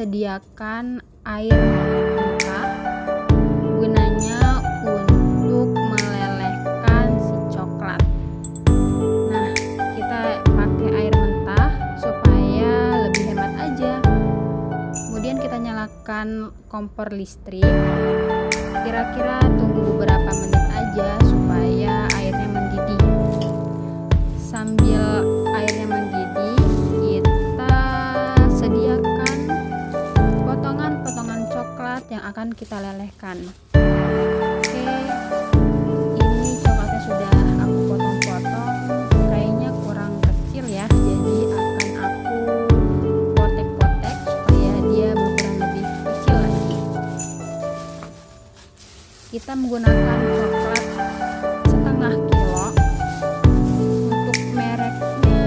sediakan air mentah gunanya untuk melelehkan si coklat. Nah, kita pakai air mentah supaya lebih hemat aja. Kemudian kita nyalakan kompor listrik. Kira-kira tunggu beberapa menit aja supaya airnya mendidih. Sambil airnya mendidih, kita sediakan potongan-potongan coklat yang akan kita lelehkan. Oke, ini coklatnya sudah aku potong-potong, kayaknya kurang kecil ya, jadi akan aku potek-potek supaya dia berukuran lebih kecil lagi. Kita menggunakan coklat setengah kilo. Untuk mereknya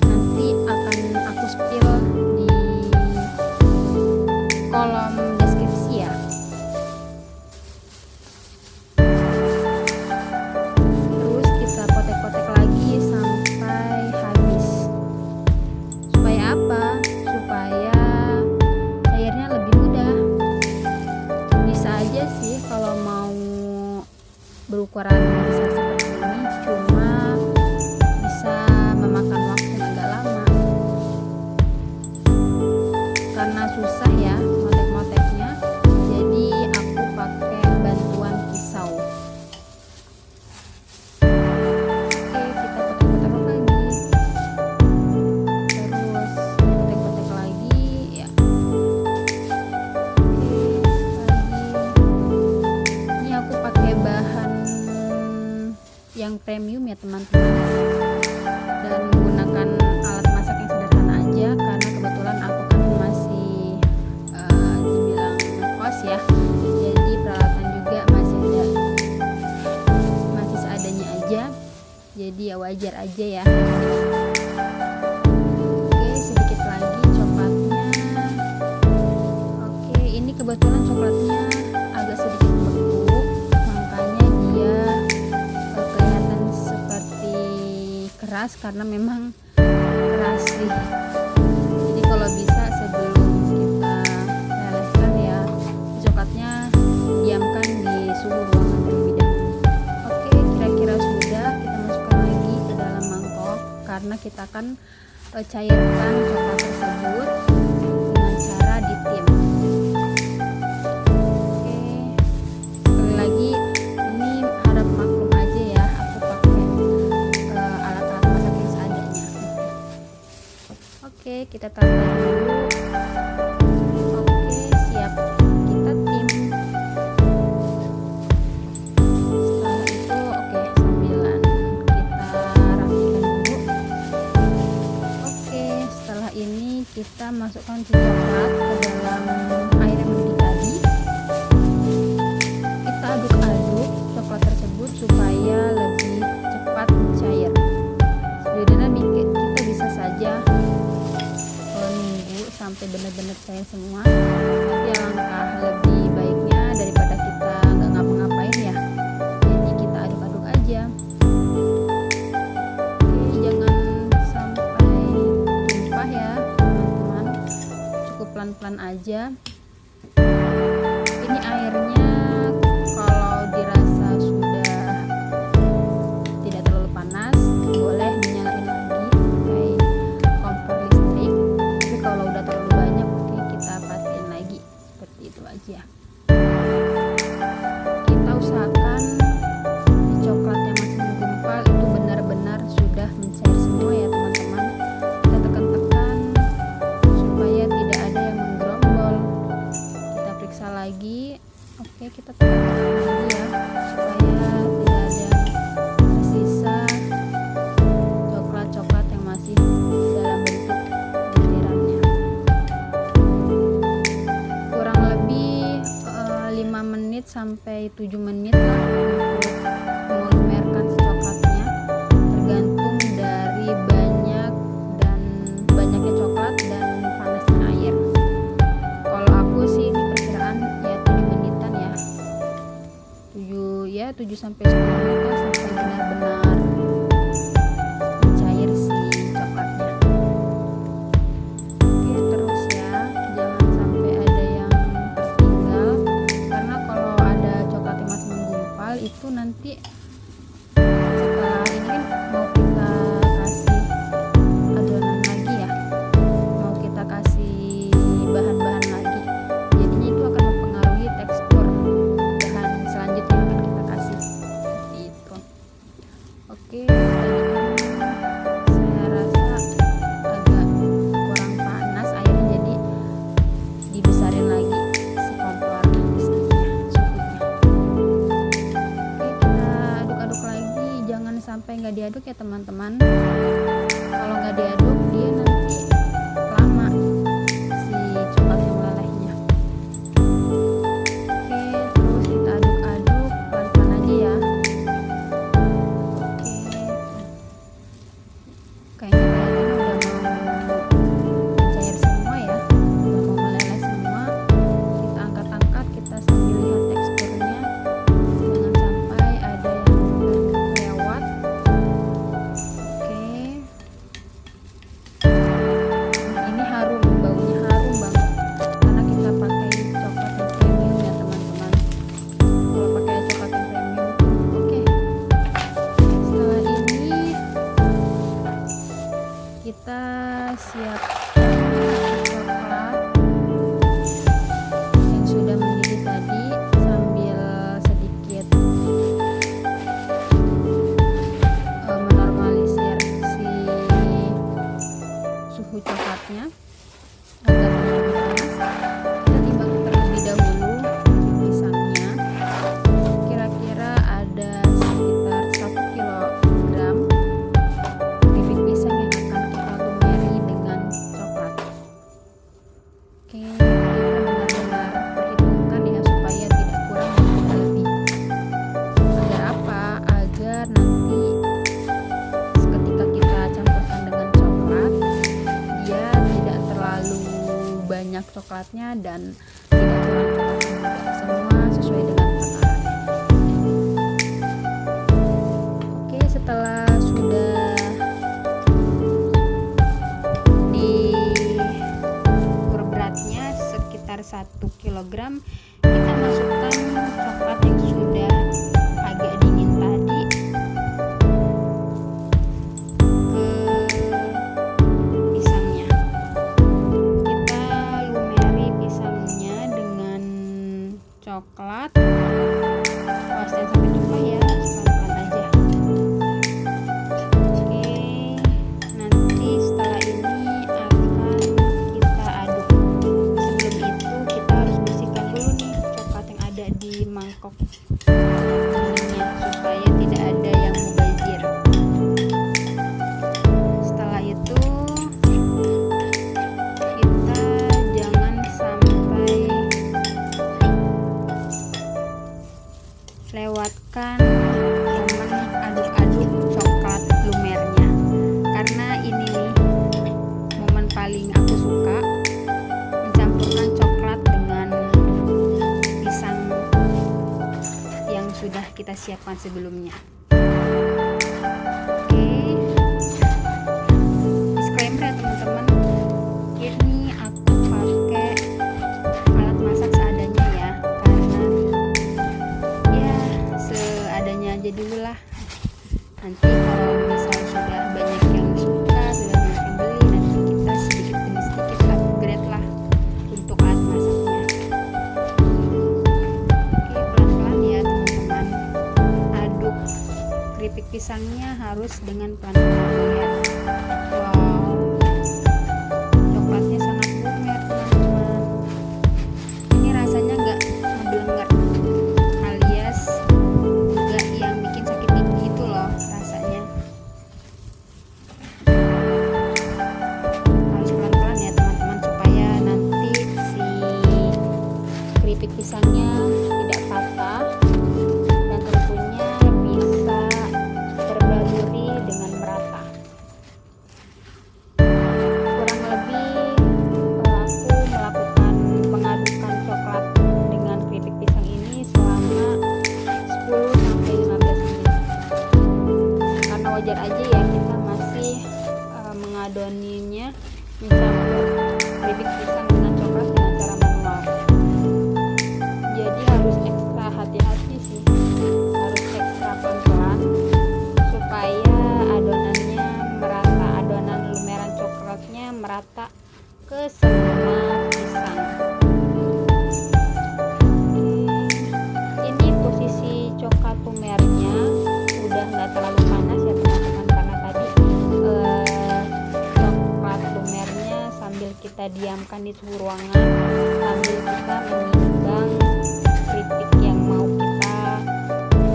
nanti akan aku spill di kolom deskripsi ya. Terus kita potek-potek lagi sampai habis. Supaya apa? Supaya cairnya lebih mudah. Bisa aja sih kalau mau berukuran besar seperti ini, cuma bisa memakan waktu yang agak lama karena susah ya motek-moteknya, jadi aku pakai bantuan pisau. Oke, kita potek-potek lagi, terus potek-potek lagi ya. Ini aku pakai bahan yang premium ya teman-teman, dan menggunakan alat masak yang sederhana aja karena kebetulan aku kan masih dibilang ngekos ya, jadi peralatan juga masih seadanya aja, jadi ya wajar aja ya. Oke, sedikit lagi coklatnya. Oke, ini kebetulan coklatnya agak sedikit beku, makanya dia kelihatan seperti keras karena memang keras sih. Jadi kalau bisa sebelum kita lelehkan ya, coklatnya diamkan di suhu ruangan terlebih dahulu. Oke, kira-kira sudah, kita masukkan lagi ke dalam mangkok karena kita akan cairkan coklat tersebut dengan cara ditim. Oke, sekali lagi ini harap maklum aja ya, aku pakai alat-alat masak yang seadanya. Oke, kita taruh lagi dulu. Oke, siap, kita tim. Setelah itu oke, sambilan kita rapikan dulu. Oke, setelah ini kita masukkan si coklat ke dalam air yang mendidih tadi. Kita aduk-aduk coklat tersebut supaya lebih cepat mencair. Sebenarnya kita bisa saja nunggu sampai benar-benar cair semua, tapi alangkah lebih baiknya daripada kita nggak ngapa-ngapain ya, jadi kita aduk-aduk aja. Oke, jangan sampai tumpah ya teman-teman, cukup pelan-pelan aja. Ini airnya kalau dirasa sudah tidak terlalu panas, boleh dinyalain lagi pakai kompor listrik. Tapi kalau udah terlalu banyak, oke, kita matiin lagi. Seperti itu aja. Kita usahakan di coklatnya masih menggumpal itu benar-benar sudah mencair semua ya teman-teman. Kita tekan-tekan supaya tidak ada yang menggerombol. Kita periksa lagi. Oke, kita tekan-tekan lagi ya supaya tidak ada tersisa coklat-coklat yang masih dalam bentuk butirannya. Kurang lebih 5 menit sampai 7 menit lah untuk melumerkan si coklatnya, tergantung dari banyaknya coklat dan panasnya air. Kalau aku sih ini perkiraan ya 7 menitan ya, 7 sampai 10 menit lah, sampai benar-benar mencair si coklatnya. Oke, terus ya nanti setelah ini kan mau kita kasih adonan lagi ya, mau kita kasih bahan-bahan lagi, jadinya itu akan mempengaruhi tekstur bahan selanjutnya yang akan kita kasih seperti itu. Oke, saya rasa agak kurang panas airnya, jadi dibesarin lagi si kompor listriknya, suhunya. Oke, kita aduk-aduk lagi, jangan sampai nggak diaduk ya teman-teman. Kalau nggak diaduk dia nanti lama si coklatnya melelehnya. Oke, terus kita aduk-aduk pelan-pelan aja ya. Oke, kayaknya udah mau cair semua ya, udah mau meleleh semua. Kita angkat-angkat, kita sambil lihat teksturnya, jangan sampai ada yang terlewat. Oke, nah ini harum, baunya harum banget karena kita pakai coklat yang premium ya teman-teman. Kalau pakai coklat yang premium tuh oke. Setelah ini kita siapkan coklat yang sudah mendidih tadi, sambil sedikit menormalisir si suhu coklatnya agar tidak panas. Kita timbang terlebih dahulu pisangnya, kira-kira ada sekitar 1 kilogram keripik pisang yang akan kita lumeri dengan coklat. Oke, kita benar-benar perhitungkan ya supaya tidak kurang dan tidak lebih. Agar apa? Agar nanti ketika kita campurkan dengan coklat, dia tidak terlalu banyak coklatnya dan tidak kurang coklatnya juga. Semua sesuai dengan takaran. Oke, setelah sudah diukur beratnya sekitar 1 kilogram, kita masukkan coklat yang sudah agak dingin tadi ke pisangnya. Kita lumeri pisangnya dengan coklat. Awas jangan sampai tumpah ya, pelan-pelan aja. Oke, nanti setelah ini akan kita aduk. Sebelum itu kita harus bersihkan dulu nih coklat yang ada di mangkok ininya supaya tidak ada yang mubazir. Setelah itu kita jangan sampai lewatkan momen aduk-aduk coklat lumernya, karena ini nih momen paling aku suka, mencampurkan coklat dengan pisang yang sudah kita siapkan sebelumnya. Oke, disclaimer ya teman-teman, ini aku pakai alat masak seadanya ya, karena ya seadanya aja dulu lah. Nanti kalau misal sudah banyak yang suka, sudah banyak yang beli, nanti kita sedikit demi sedikit upgrade lah untuk alat masaknya. Oke, pelan-pelan ya teman-teman, aduk keripik pisangnya harus dengan pelan-pelan. Lihat, wow, coklatnya sangat lumer teman-teman. Ini rasanya nggak ngeblengar, alias nggak yang bikin sakit gigi gitu loh rasanya. Harus pelan-pelan ya teman-teman supaya nanti si keripik pisangnya tidak patah dan tentunya bisa terbaluri dengan merata. didiamkan di suhu ruangan sambil kita menimbang keripik yang mau kita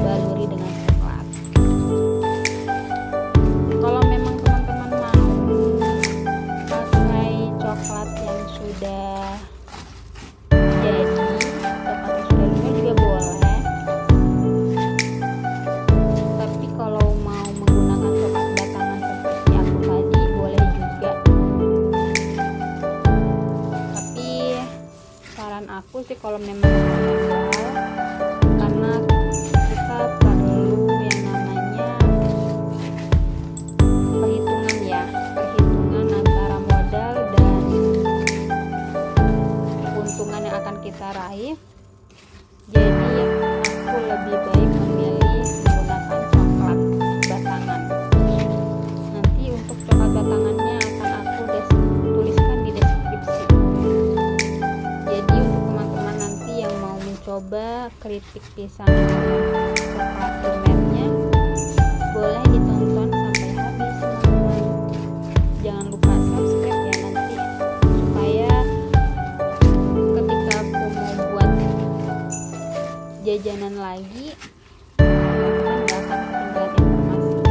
baluri dengan coklat. Kalau memang teman-teman mau pakai coklat yang sudah jadi, coklat yang sudah lumer juga boleh. Tapi kalau mau menggunakan coklat batangan seperti aku tadi, boleh juga. Tapi saran aku sih kalau memang manual, karena kita perlu yang namanya perhitungan ya, perhitungan antara modal dan keuntungan yang akan kita raih. Jadi aku lebih baik memilih menggunakan coklat batangan. Nanti untuk coklat batangannya akan aku tuliskan di deskripsi. Jadi untuk teman-teman nanti yang mau mencoba keripik pisang coklat lumernya, boleh ditonton sampai habis teman-teman. Jangan lupa subscribe ya nanti, supaya ketika aku mau buat jajanan lagi, teman-teman gak akan ketinggalan informasi.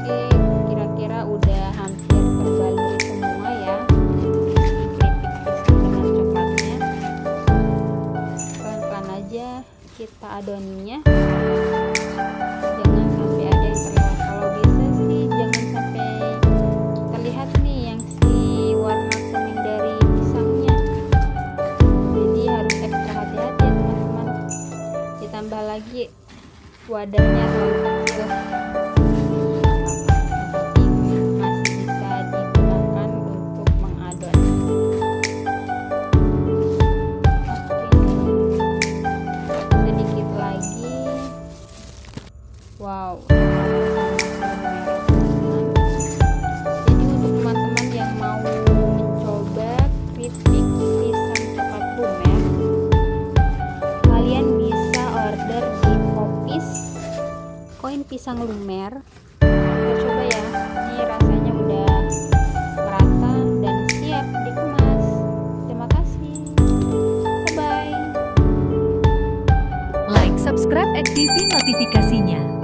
Oke, kira-kira udah hampir terbaluri semua ya keripik pisang dengan coklatnya. Pelan-pelan aja kita adoninya, jangan sampai ada yang terlewat. Kalau bisa sih jangan sampai terlihat nih yang si warna kuning dari pisangnya. Jadi harus ekstra hati-hati ya teman-teman. Ditambah lagi wadahnya terlalu kecil, masih bisa digunakan untuk mengadon. Oke, sedikit lagi. Wow, jadi untuk teman-teman yang mau mencoba keripik pisang coklat lumer, kalian bisa order di Kopis koin pisang lumer. Kita coba ya, ini rasanya udah merata dan siap dikemas. Terima kasih, bye bye. Like, subscribe, aktifin notifikasinya.